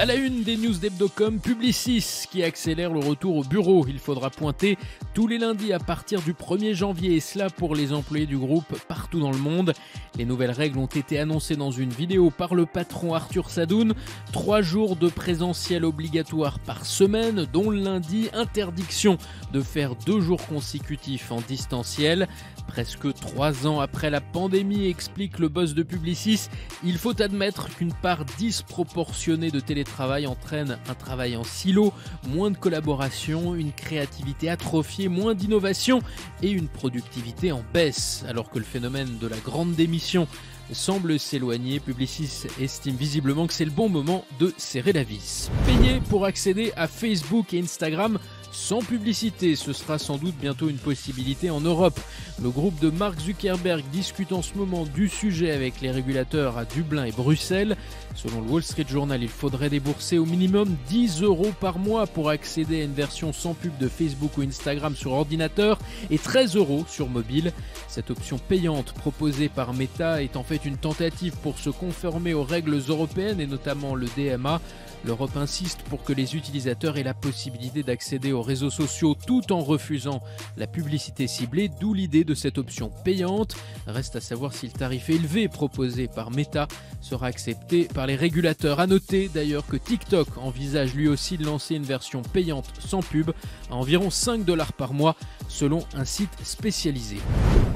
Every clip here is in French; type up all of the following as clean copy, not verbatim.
À la une des news d'Hebdocom, Publicis qui accélère le retour au bureau. Il faudra pointer tous les lundis à partir du 1er janvier et cela pour les employés du groupe partout dans le monde. Les nouvelles règles ont été annoncées dans une vidéo par le patron Arthur Sadoun. 3 jours de présentiel obligatoire par semaine, dont le lundi, interdiction de faire 2 jours consécutifs en distanciel. Presque 3 ans après la pandémie, explique le boss de Publicis, il faut admettre qu'une part disproportionnée de télétravail entraîne un travail en silo, moins de collaboration, une créativité atrophiée, moins d'innovation et une productivité en baisse. Alors que le phénomène de la grande démission semble s'éloigner, Publicis estime visiblement que c'est le bon moment de serrer la vis. Payer pour accéder à Facebook et Instagram sans publicité, ce sera sans doute bientôt une possibilité en Europe. Le groupe de Mark Zuckerberg discute en ce moment du sujet avec les régulateurs à Dublin et Bruxelles. Selon le Wall Street Journal, il faudrait débourser au minimum 10 € par mois pour accéder à une version sans pub de Facebook ou Instagram sur ordinateur et 13 € sur mobile. Cette option payante proposée par Meta est en fait une tentative pour se conformer aux règles européennes et notamment le DMA. L'Europe insiste pour que les utilisateurs aient la possibilité d'accéder aux réseaux sociaux tout en refusant la publicité ciblée, d'où l'idée de cette option payante. Reste à savoir si le tarif élevé proposé par Meta sera accepté par les régulateurs. À noter d'ailleurs que TikTok envisage lui aussi de lancer une version payante sans pub à environ 5 $ par mois selon un site spécialisé.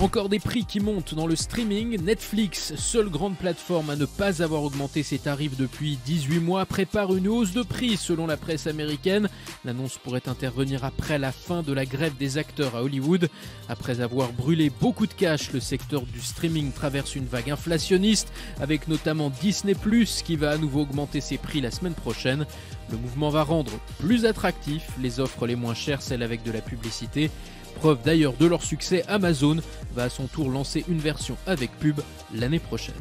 Encore des prix qui montent dans le streaming. Netflix, seule grande plateforme à ne pas avoir augmenté ses tarifs depuis 18 mois, prépare une hausse de prix selon la presse américaine. L'annonce pourrait intervenir après la fin de la grève des acteurs à Hollywood. Après avoir brûlé beaucoup de cash, le secteur du streaming traverse une vague inflationniste avec notamment Disney+, qui va à nouveau augmenter ses prix la semaine prochaine. Le mouvement va rendre plus attractifs les offres les moins chères, celles avec de la publicité. Preuve d'ailleurs de leur succès, Amazon va à son tour lancer une version avec pub l'année prochaine.